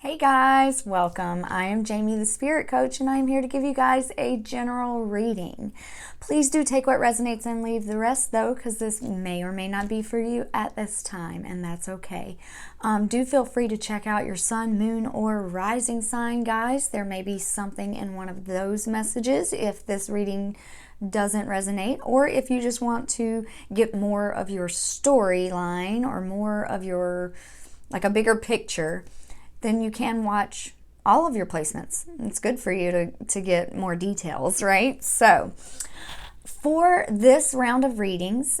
Hey guys, welcome. I am Jamey, the Spirit Coach, and I am here to give you guys a general reading. Please do take what resonates and leave the rest though, because this may or may not be for you at this time, and that's okay. Do feel free to check out your sun, moon, or rising sign, guys. There may be something in one of those messages if this reading doesn't resonate, or if you just want to get more of your storyline or more of your, like a bigger picture, then you can watch all of your placements. It's good for you to get more details, right? So for this round of readings,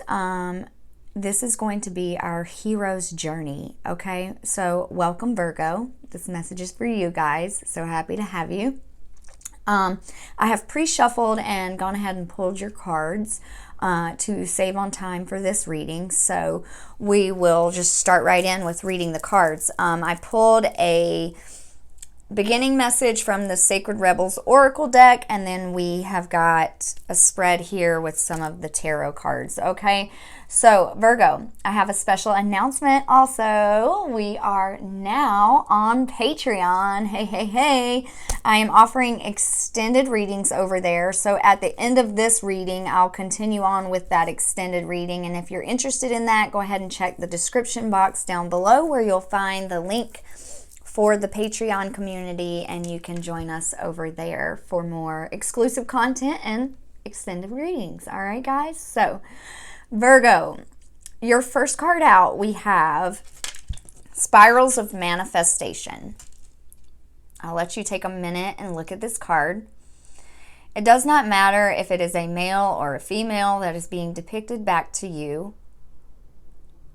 this is going to be our hero's journey, okay? So welcome, Virgo. This message is for you guys. So happy to have you. I have pre-shuffled and gone ahead and pulled your cards to save on time for this reading. So we will just start right in with reading the cards. I pulled a beginning message from the Sacred Rebels Oracle deck, and then we have got a spread here with some of the tarot cards, okay? So Virgo, I have a special announcement also. We are now on Patreon. Hey. I am offering extended readings over there. So at the end of this reading, I'll continue on with that extended reading. And if you're interested in that, go ahead and check the description box down below where you'll find the link for the Patreon community, and you can join us over there for more exclusive content and extended readings. All right, guys? So, Virgo, your first card out, we have Spirals of Manifestation. I'll let you take a minute and look at this card. It does not matter if it is a male or a female that is being depicted back to you.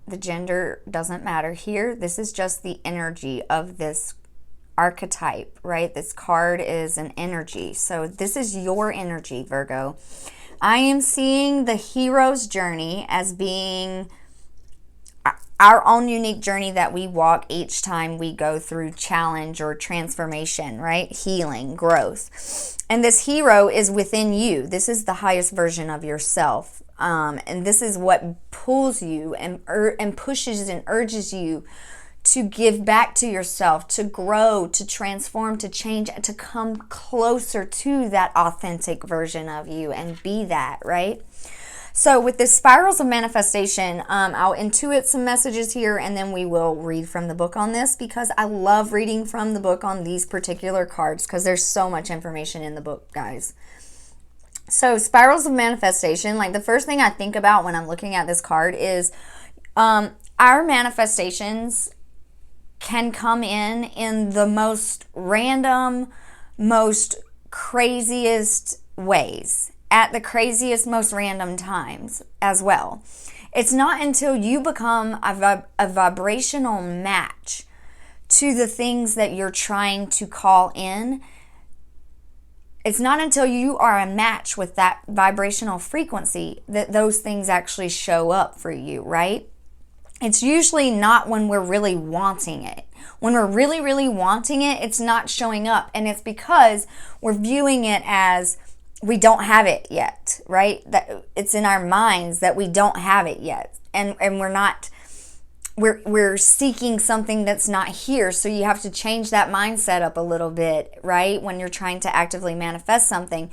The gender doesn't matter here. This is just the energy of this archetype, right? This card is an energy. So this is your energy, Virgo. I am seeing the hero's journey as being our own unique journey that we walk each time we go through challenge or transformation, right? Healing, growth. And this hero is within you. This is the highest version of yourself. And this is what pulls you and pushes and urges you to give back to yourself, to grow, to transform, to change, to come closer to that authentic version of you and be that, right? So with this Spirals of Manifestation, I'll intuit some messages here, and then we will read from the book on this, because I love reading from the book on these particular cards because there's so much information in the book, guys. So Spirals of Manifestation, like the first thing I think about when I'm looking at this card is our manifestations can come in the most random, most craziest ways, at the craziest, most random times as well. It's not until you become a vibrational match to the things that you're trying to call in. It's not until you are a match with that vibrational frequency that those things actually show up for you, right? It's usually not when we're really wanting it. When we're really, really wanting it, it's not showing up. And it's because we're viewing it as we don't have it yet, right? That it's in our minds that we don't have it yet. And we're seeking something that's not here. So you have to change that mindset up a little bit, right? When you're trying to actively manifest something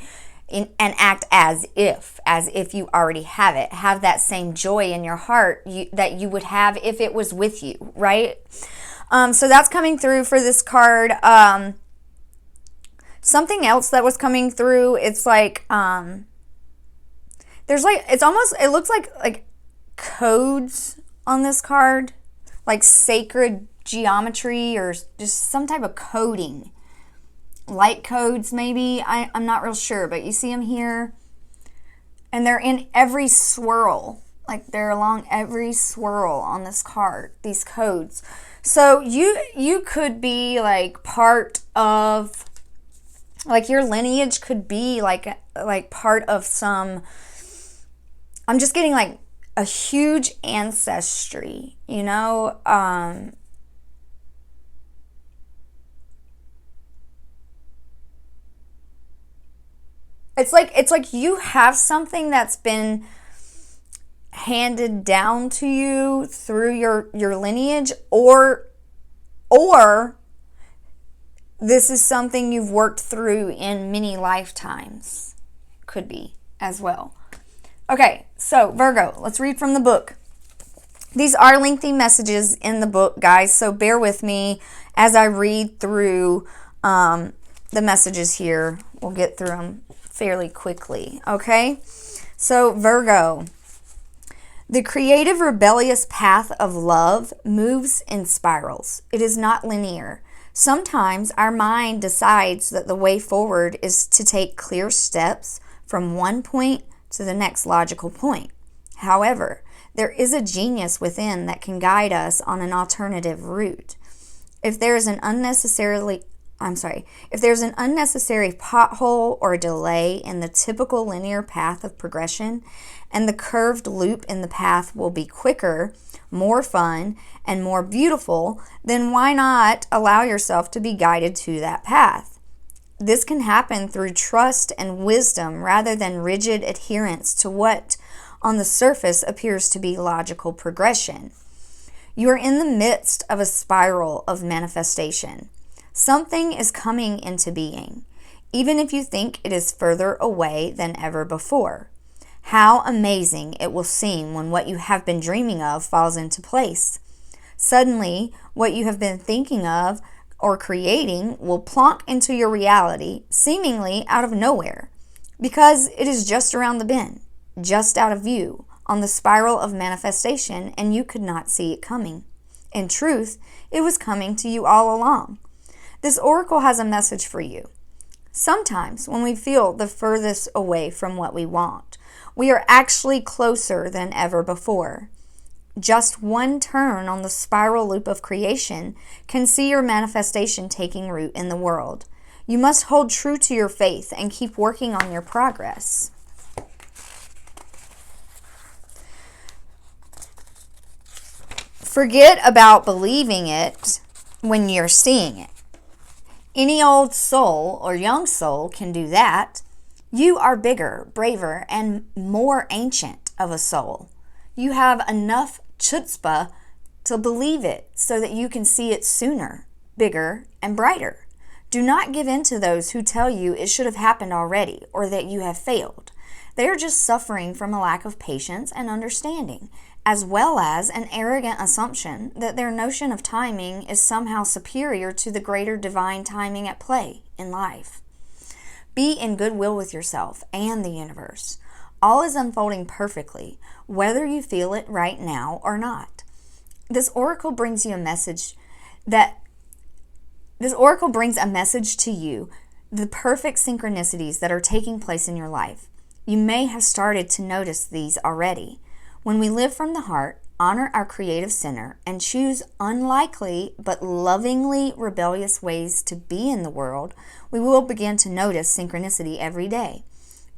and act as if you already have it. Have that same joy in your heart that you would have if it was with you, right? So that's coming through for this card. Something else that was coming through, it's like, there's like, it looks like codes on this card, like sacred geometry or just some type of coding. Light codes, maybe. I'm not real sure, but you see them here. And they're in every swirl. Like they're along every swirl on this card, these codes. So you could be like part of, like your lineage could be like part of some, I'm just getting like a huge ancestry, you know? It's like you have something that's been handed down to you through your lineage, or this is something you've worked through in many lifetimes. Could be as well. Okay, so Virgo, let's read from the book. These are lengthy messages in the book, guys, so bear with me as I read through the messages here. We'll get through them fairly quickly, okay? So, Virgo, the creative, rebellious path of love moves in spirals. It is not linear. Sometimes our mind decides that the way forward is to take clear steps from one point to the next logical point. However, there is a genius within that can guide us on an alternative route. If there's an unnecessary pothole or delay in the typical linear path of progression, and the curved loop in the path will be quicker, more fun, and more beautiful, then why not allow yourself to be guided to that path? This can happen through trust and wisdom rather than rigid adherence to what on the surface appears to be logical progression. You are in the midst of a spiral of manifestation. Something is coming into being, even if you think it is further away than ever before. How amazing it will seem when what you have been dreaming of falls into place. Suddenly, what you have been thinking of or creating will plonk into your reality, seemingly out of nowhere, because it is just around the bend, just out of view, on the spiral of manifestation, and you could not see it coming. In truth, it was coming to you all along. This oracle has a message for you. Sometimes, when we feel the furthest away from what we want, we are actually closer than ever before. Just one turn on the spiral loop of creation can see your manifestation taking root in the world. You must hold true to your faith and keep working on your progress. Forget about believing it when you're seeing it. Any old soul or young soul can do that. You are bigger, braver, and more ancient of a soul. You have enough chutzpah to believe it so that you can see it sooner, bigger, and brighter. Do not give in to those who tell you it should have happened already or that you have failed. They are just suffering from a lack of patience and understanding, as well as an arrogant assumption that their notion of timing is somehow superior to the greater divine timing at play in life. Be in goodwill with yourself and the universe. All is unfolding perfectly, whether you feel it right now or not. This oracle brings a message to you, the perfect synchronicities that are taking place in your life. You may have started to notice these already. When we live from the heart, honor our creative center, and choose unlikely but lovingly rebellious ways to be in the world, we will begin to notice synchronicity every day.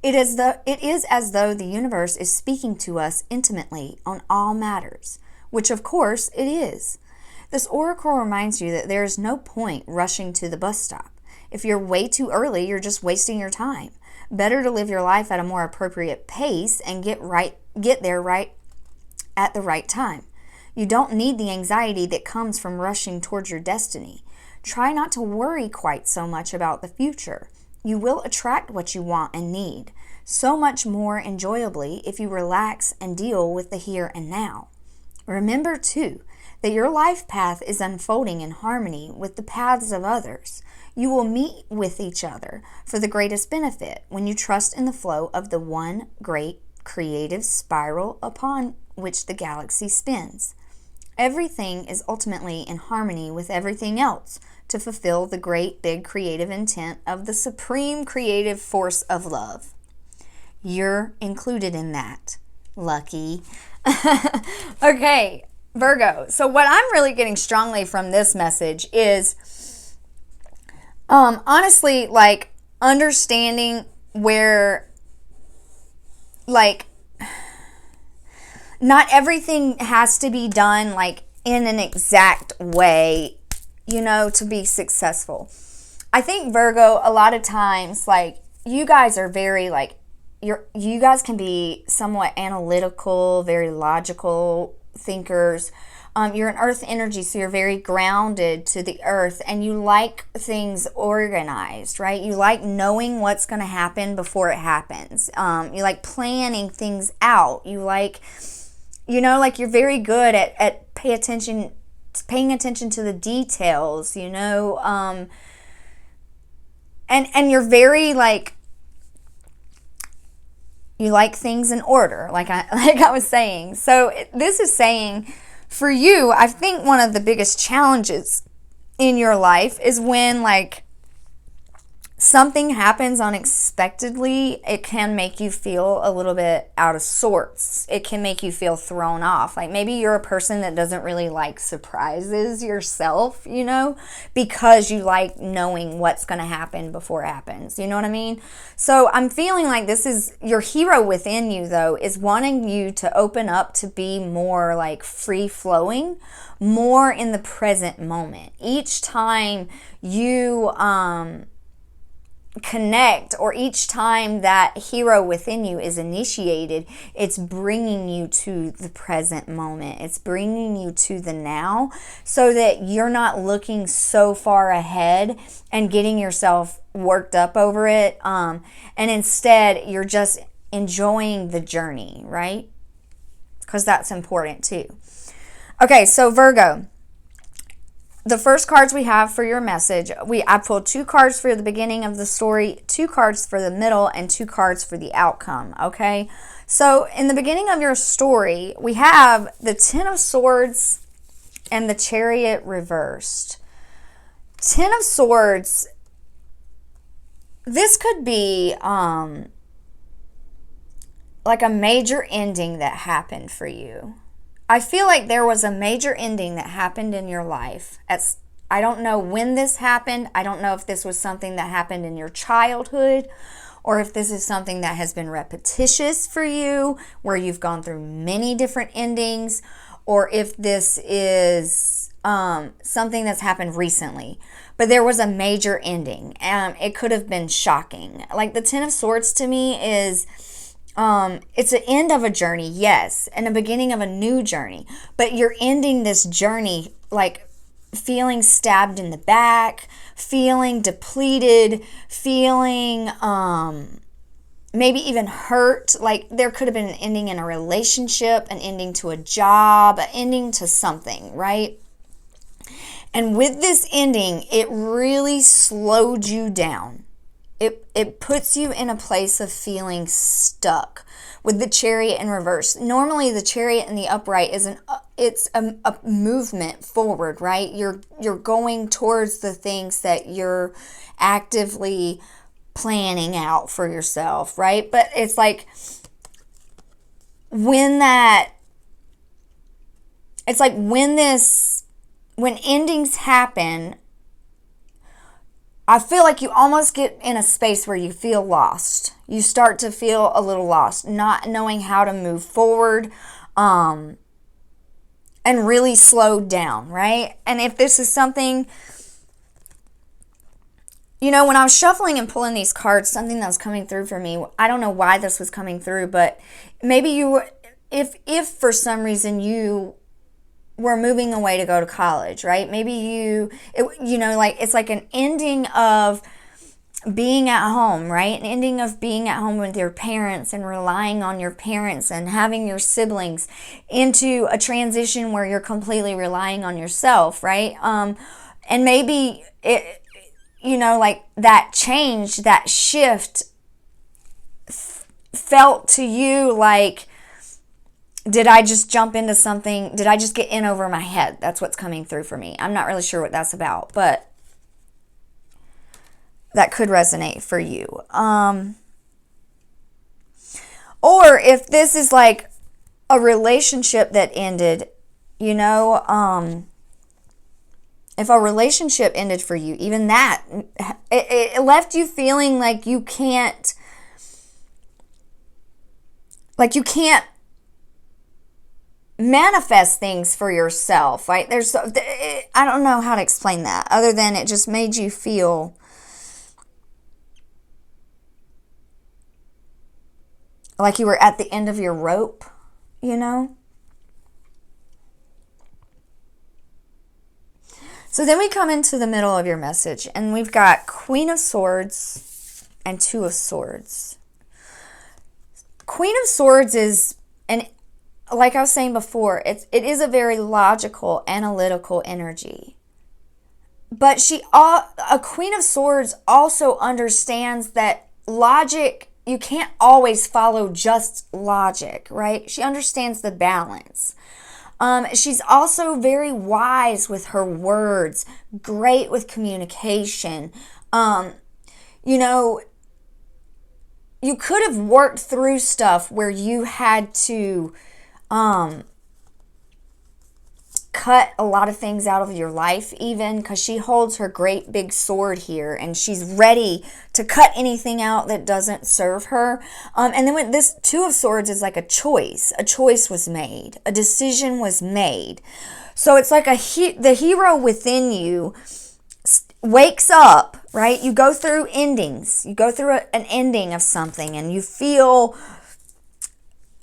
It is as though the universe is speaking to us intimately on all matters, which of course it is. This oracle reminds you that there is no point rushing to the bus stop. If you're way too early, you're just wasting your time. Better to live your life at a more appropriate pace and get there right at the right time. You don't need the anxiety that comes from rushing towards your destiny. Try not to worry quite so much about the future. You will attract what you want and need, so much more enjoyably if you relax and deal with the here and now. Remember, too, that your life path is unfolding in harmony with the paths of others. You will meet with each other for the greatest benefit when you trust in the flow of the one great creative spiral upon which the galaxy spins. Everything is ultimately in harmony with everything else to fulfill the great big creative intent of the supreme creative force of love. You're included in that. Lucky. Okay, Virgo. So what I'm really getting strongly from this message is honestly, like, understanding where, like, not everything has to be done like in an exact way, you know, to be successful. I think Virgo, a lot of times, like, you guys are very, like, you guys can be somewhat analytical, very logical thinkers. You're an earth energy, so you're very grounded to the earth, and you like things organized, right? You like knowing what's going to happen before it happens. You like planning things out. You like, like you're very good at paying attention to the details, and you're very like, you like things in order, like I was saying. So this is saying, for you, I think one of the biggest challenges in your life is when like something happens unexpectedly. It can make you feel a little bit out of sorts. It can make you feel thrown off. Like maybe you're a person that doesn't really like surprises yourself, because you like knowing what's going to happen before it happens. You know what I mean? So I'm feeling like this is your hero within you, though, is wanting you to open up to be more like free flowing, more in the present moment. Each time you, connect, or each time that hero within you is initiated, it's bringing you to the present moment. It's bringing you to the now, so that you're not looking so far ahead and getting yourself worked up over it. And instead, you're just enjoying the journey, right? Because that's important too. Okay, so Virgo. The first cards we have for your message, I pulled 2 cards for the beginning of the story, 2 cards for the middle, and 2 cards for the outcome, okay? So in the beginning of your story, we have the 10 of Swords and the Chariot reversed. 10 of Swords, this could be like a major ending that happened for you. I feel like there was a major ending that happened in your life. I don't know when this happened. I don't know if this was something that happened in your childhood, or if this is something that has been repetitious for you, where you've gone through many different endings, or if this is something that's happened recently. But there was a major ending. It could have been shocking. Like the 10 of Swords to me is... it's the end of a journey, yes, and the beginning of a new journey, but you're ending this journey like feeling stabbed in the back, feeling depleted, feeling maybe even hurt. Like there could have been an ending in a relationship, an ending to a job, an ending to something, right? And with this ending, it really slowed you down. It puts you in a place of feeling stuck. With the Chariot in reverse, normally the Chariot in the upright is a movement forward, right? You're going towards the things that you're actively planning out for yourself, right? But it's like when endings happen, I feel like you almost get in a space where you feel lost. You start to feel a little lost, not knowing how to move forward, and really slowed down, right? And if this is something, when I was shuffling and pulling these cards, something that was coming through for me, I don't know why this was coming through, but maybe if for some reason you were moving away to go to college, right? Maybe it's like an ending of being at home, right? An ending of being at home with your parents and relying on your parents and having your siblings, into a transition where you're completely relying on yourself, right? And maybe it, like that change, that shift felt to you like, did I just jump into something? Did I just get in over my head? That's what's coming through for me. I'm not really sure what that's about, but that could resonate for you. Or if this is like a relationship that ended, if a relationship ended for you, even that, it left you feeling like you can't manifest things for yourself, right? I don't know how to explain that, other than it just made you feel like you were at the end of your rope, So then we come into the middle of your message, and we've got Queen of Swords and Two of Swords. Queen of Swords is, and like I was saying before, it is a very logical, analytical energy. But a Queen of Swords also understands that logic, you can't always follow just logic, right? She understands the balance. She's also very wise with her words, great with communication. You know, you could have worked through stuff where you had to cut a lot of things out of your life, even because she holds her great big sword here and she's ready to cut anything out that doesn't serve her. And then with this Two of Swords is like a choice was made, a decision was made. So it's like the hero within you wakes up, right? You go through endings, you go through an ending of something and you feel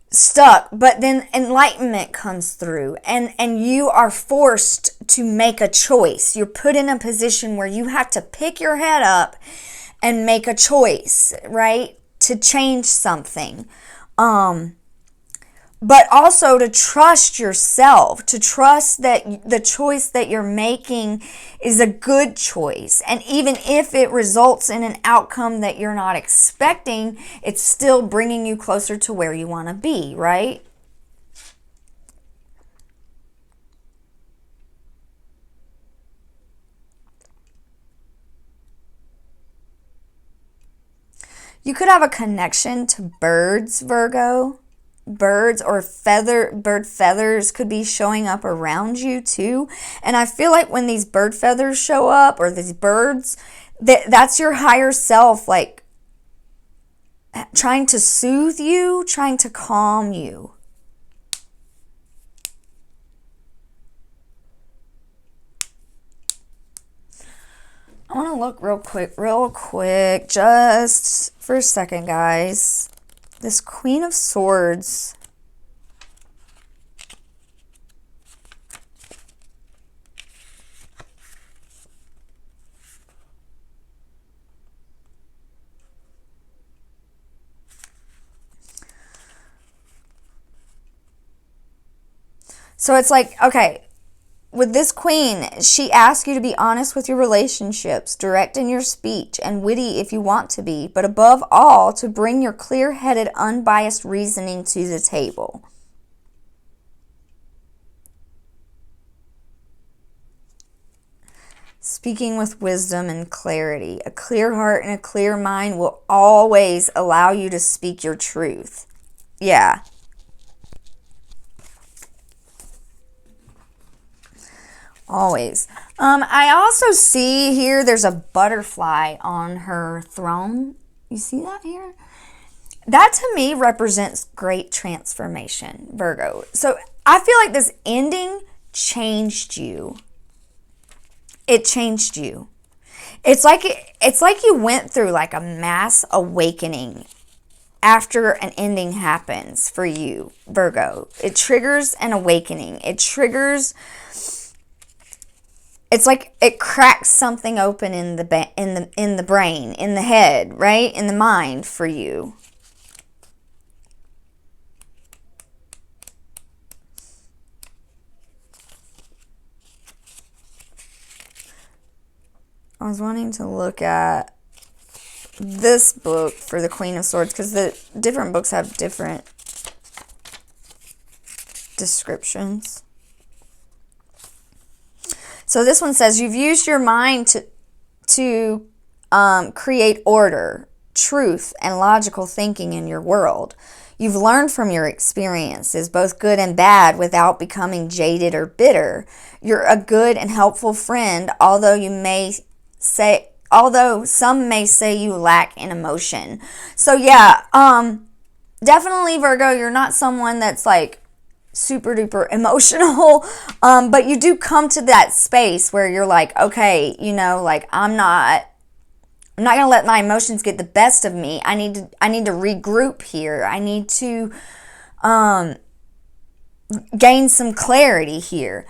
stuck, but then enlightenment comes through and you are forced to make a choice. You're put in a position where you have to pick your head up and make a choice, right? To change something. But also to trust yourself, to trust that the choice that you're making is a good choice. And even if it results in an outcome that you're not expecting, it's still bringing you closer to where you want to be, right? You could have a connection to birds, Virgo. Birds or bird feathers could be showing up around you too. And I feel like when these bird feathers show up, or these birds, that's your higher self, like trying to soothe you, trying to calm you. I want to look real quick, just for a second, guys. This Queen of Swords. So it's like, okay, with this queen, she asks you to be honest with your relationships, direct in your speech, and witty if you want to be, but above all, to bring your clear-headed, unbiased reasoning to the table. Speaking with wisdom and clarity. A clear heart and a clear mind will always allow you to speak your truth. Yeah. Always. I also see here there's a butterfly on her throne. You see that here? That to me represents great transformation, Virgo. So I feel like this ending changed you. It changed you. It's like you went through like a mass awakening after an ending happens for you, Virgo. It triggers an awakening. It triggers. It's like it cracks something open in the brain, in the head, right? In the mind for you. I was wanting to look at this book for the Queen of Swords because the different books have different descriptions. So this one says, you've used your mind to create order, truth, and logical thinking in your world. You've learned from your experiences, both good and bad, without becoming jaded or bitter. You're a good and helpful friend, although some may say you lack in emotion. So yeah, definitely Virgo, you're not someone that's like super duper emotional, but you do come to that space where you're like, okay, you know, like I'm not gonna let my emotions get the best of me. I need to regroup here. I need to gain some clarity here.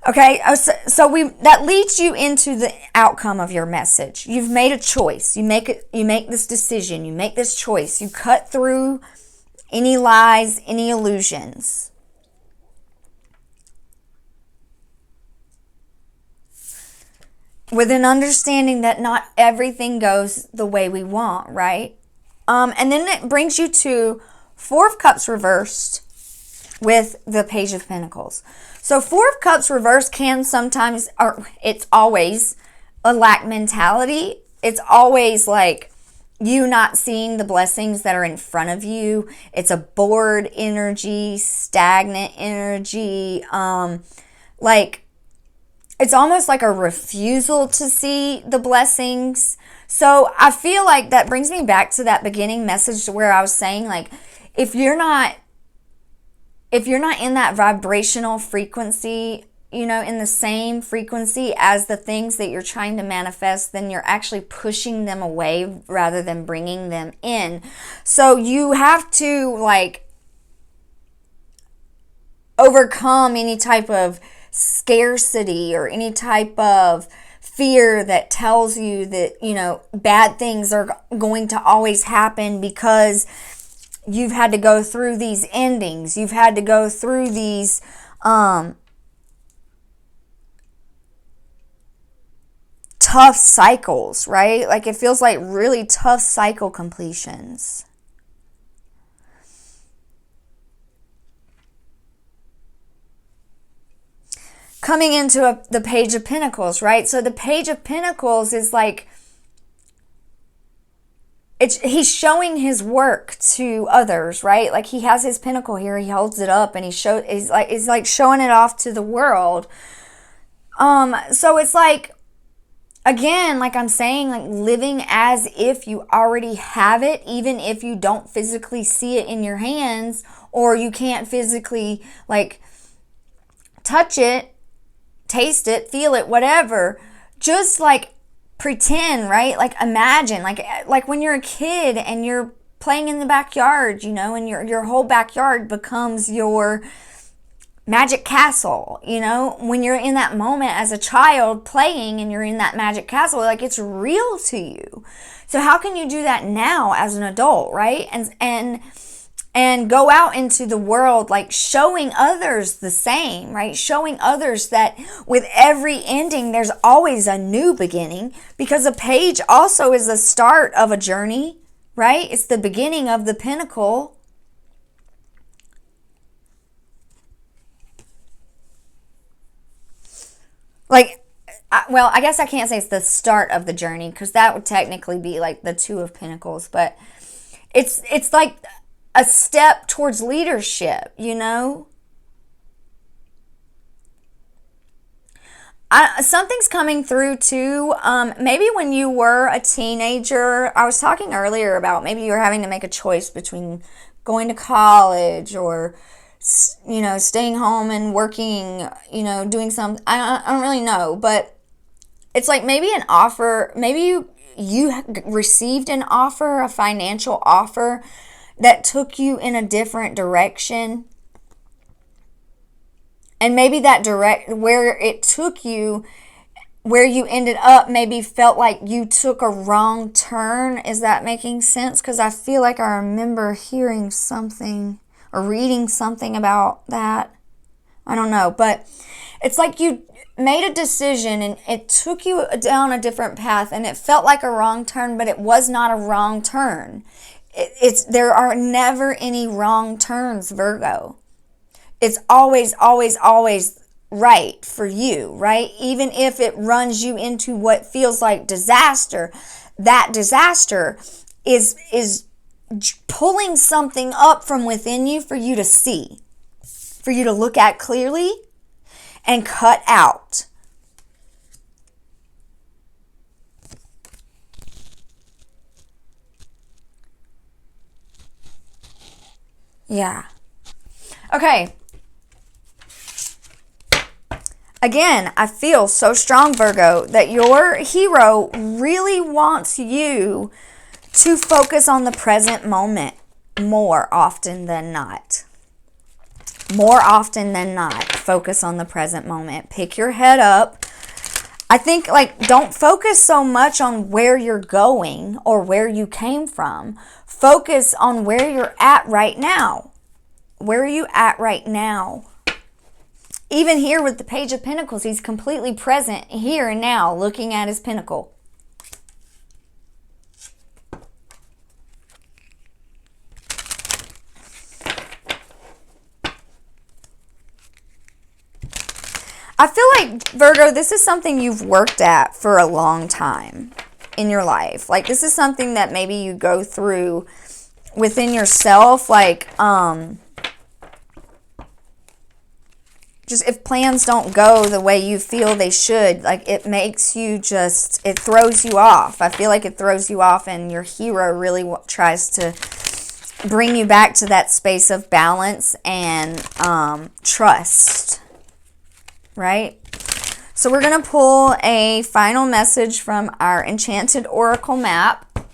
Okay, so that leads you into the outcome of your message. You've made a choice. You make this decision. You make this choice. You cut through any lies, any illusions. With an understanding that not everything goes the way we want, right? And then it brings you to Four of Cups reversed with the Page of Pentacles. So Four of Cups reversed can sometimes, or it's always a lack mentality. It's always like you not seeing the blessings that are in front of you. It's a bored energy, stagnant energy. Like it's almost like a refusal to see the blessings. So I feel like that brings me back to that beginning message where I was saying, like, if you're not in that vibrational frequency, in the same frequency as the things that you're trying to manifest, then you're actually pushing them away rather than bringing them in. So you have to, like, overcome any type of scarcity or any type of fear that tells you that, bad things are going to always happen because you've had to go through these endings. You've had to go through these tough cycles, right? Like it feels like really tough cycle completions. Coming into the Page of Pentacles, right? So the Page of Pentacles is like, he's showing his work to others, right? Like he has his pentacle here, he holds it up and he's like showing it off to the world. So it's like, again, like I'm saying, like living as if you already have it, even if you don't physically see it in your hands or you can't physically like touch it, taste it, feel it, whatever. Just like pretend, right? Like imagine, like when you're a kid and you're playing in the backyard, and your whole backyard becomes your magic castle, when you're in that moment as a child playing and you're in that magic castle, like it's real to you. So how can you do that now as an adult, right? And go out into the world, like showing others the same, right? Showing others that with every ending, there's always a new beginning, because a page also is the start of a journey, right? It's the beginning of the pinnacle. Like, well, I guess I can't say it's the start of the journey because that would technically be like the Two of Pentacles, but it's like a step towards leadership, Something's coming through too. Maybe when you were a teenager, I was talking earlier about maybe you were having to make a choice between going to college or, staying home and working, doing something. I don't really know, but it's like maybe an offer, maybe you received an offer, a financial offer that took you in a different direction. And maybe that where it took you, where you ended up, maybe felt like you took a wrong turn. Is that making sense? Because I feel like I remember hearing something or reading something about that. I don't know. But it's like you made a decision and it took you down a different path and it felt like a wrong turn, but it was not a wrong turn. There are never any wrong turns, Virgo. It's always, always, always right for you, right? Even if it runs you into what feels like disaster, that disaster is pulling something up from within you for you to see, for you to look at clearly and cut out. Yeah. Okay. Again, I feel so strong, Virgo, that your hero really wants you to focus on the present moment more often than not. More often than not, focus on the present moment. Pick your head up. I think, like, don't focus so much on where you're going or where you came from. Focus on where you're at right now. Where are you at right now? Even here with the Page of Pentacles, he's completely present here and now, looking at his pentacle. I feel like, Virgo, this is something you've worked at for a long time in your life. Like, this is something that maybe you go through within yourself. Like, just if plans don't go the way you feel they should, like, it makes you just, it throws you off. I feel like it throws you off, and your hero really tries to bring you back to that space of balance and trust. Right? So we're going to pull a final message from our Enchanted Oracle map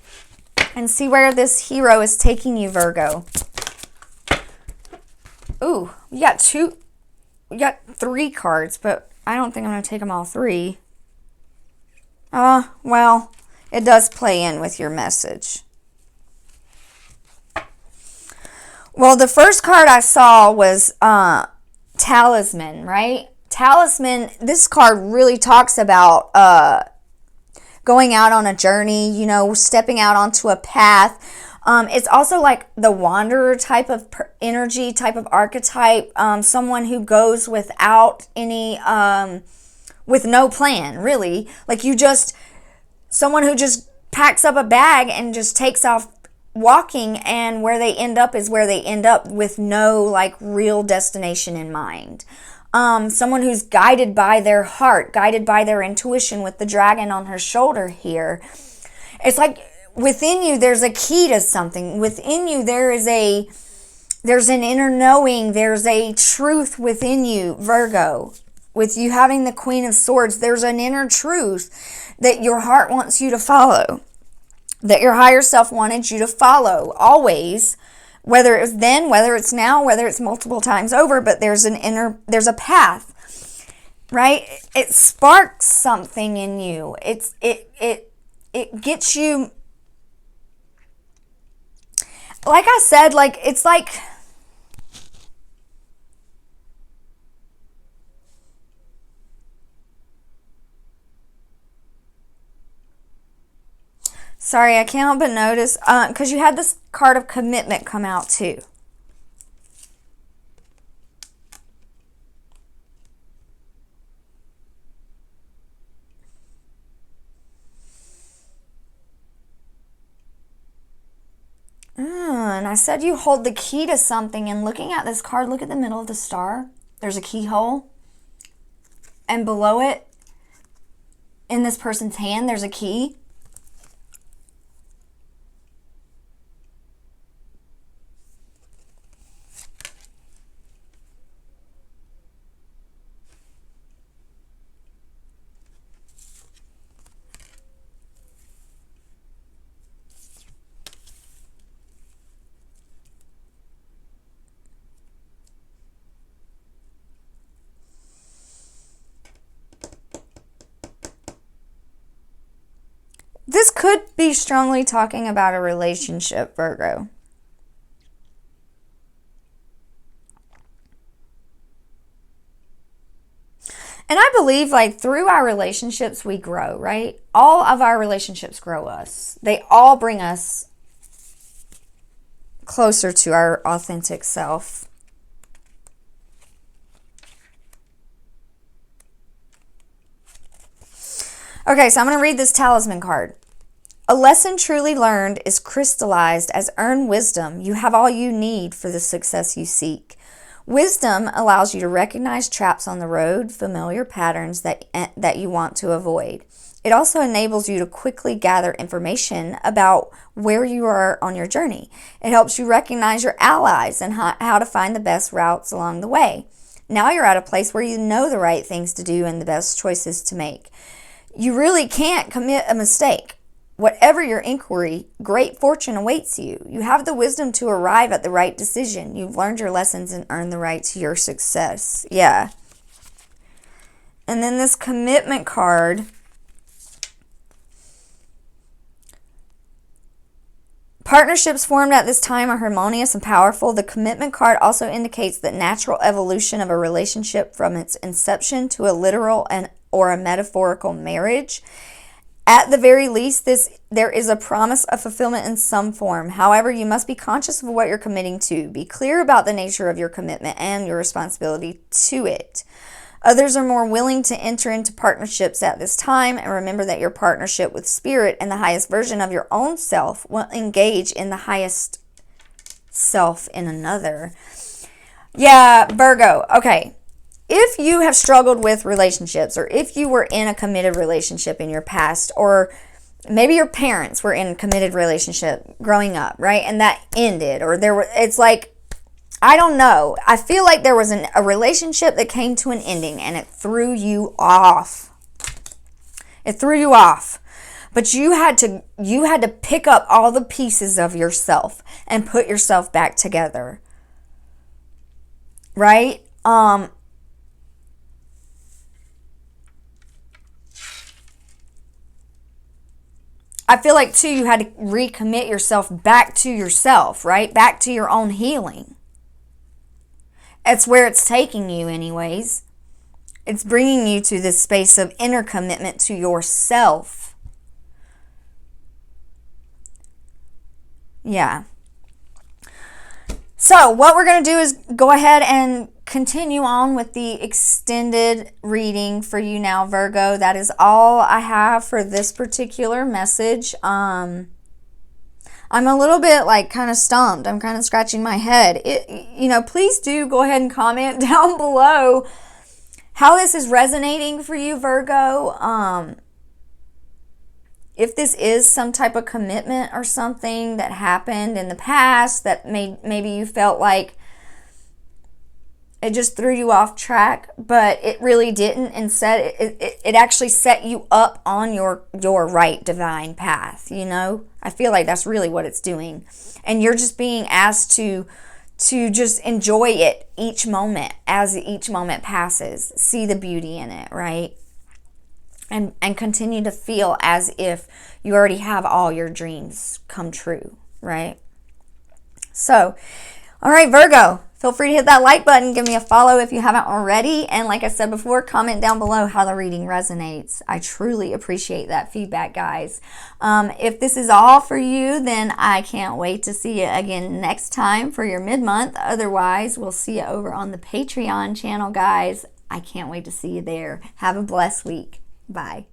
and see where this hero is taking you, Virgo. Ooh, we got three cards, but I don't think I'm going to take them all three. Well, it does play in with your message. Well, the first card I saw was Talisman, right? Talisman, this card really talks about going out on a journey, you know, stepping out onto a path. It's also like the wanderer type of energy, type of archetype, someone who goes without any, with no plan, really. Like someone who just packs up a bag and just takes off walking, and where they end up is where they end up with no, like, real destination in mind. Someone who's guided by their heart, guided by their intuition, with the dragon on her shoulder here. It's like within you, there's a key to something. Within you, there's an inner knowing. There's a truth within you, Virgo. With you having the Queen of Swords, there's an inner truth that your heart wants you to follow, that your higher self wanted you to follow always. Whether it's then, whether it's now, whether it's multiple times over, but there's a path, right? It sparks something in you. It gets you, like I said, like, it's like, sorry, I can't help but notice, because you had this card of commitment come out too. And I said you hold the key to something, and looking at this card, look at the middle of the star. There's a keyhole. And below it, in this person's hand, there's a key. This could be strongly talking about a relationship, Virgo. And I believe, like, through our relationships, we grow, right? All of our relationships grow us. They all bring us closer to our authentic self. Okay, so I'm going to read this Talisman card. A lesson truly learned is crystallized as earned wisdom. You have all you need for the success you seek. Wisdom allows you to recognize traps on the road, familiar patterns that you want to avoid. It also enables you to quickly gather information about where you are on your journey. It helps you recognize your allies and how to find the best routes along the way. Now you're at a place where you know the right things to do and the best choices to make. You really can't commit a mistake whatever your inquiry, great fortune awaits you. You have the wisdom to arrive at the right decision. You've learned your lessons and earned the right to your success. Yeah. And then this commitment card. Partnerships formed at this time are harmonious and powerful. The commitment card also indicates the natural evolution of a relationship from its inception to a literal or a metaphorical marriage. At the very least, there is a promise of fulfillment in some form. However, you must be conscious of what you're committing to. Be clear about the nature of your commitment and your responsibility to it. Others are more willing to enter into partnerships at this time, and remember that your partnership with spirit and the highest version of your own self will engage in the highest self in another. Yeah, Virgo. Okay. If you have struggled with relationships, or if you were in a committed relationship in your past, or maybe your parents were in a committed relationship growing up, right? And that ended, or it's like, I don't know. I feel like there was a relationship that came to an ending and it threw you off. It threw you off. But you had to pick up all the pieces of yourself and put yourself back together. Right? I feel like, too, you had to recommit yourself back to yourself, right? Back to your own healing. It's where it's taking you anyways. It's bringing you to this space of inner commitment to yourself. Yeah. So what we're going to do is go ahead and continue on with the extended reading for you now, Virgo. That is all I have for this particular message. I'm a little bit like kind of stumped. I'm kind of scratching my head. Please do go ahead and comment down below how this is resonating for you, Virgo. If this is some type of commitment or something that happened in the past that maybe you felt like it just threw you off track, but it really didn't. Instead, it actually set you up on your right divine path, I feel like that's really what it's doing. And you're just being asked to just enjoy it each moment as each moment passes. See the beauty in it, right? And continue to feel as if you already have all your dreams come true, right? So, all right, Virgo, feel free to hit that like button. Give me a follow if you haven't already. And like I said before, comment down below how the reading resonates. I truly appreciate that feedback, guys. If this is all for you, then I can't wait to see you again next time for your mid-month. Otherwise, we'll see you over on the Patreon channel, guys. I can't wait to see you there. Have a blessed week. Bye.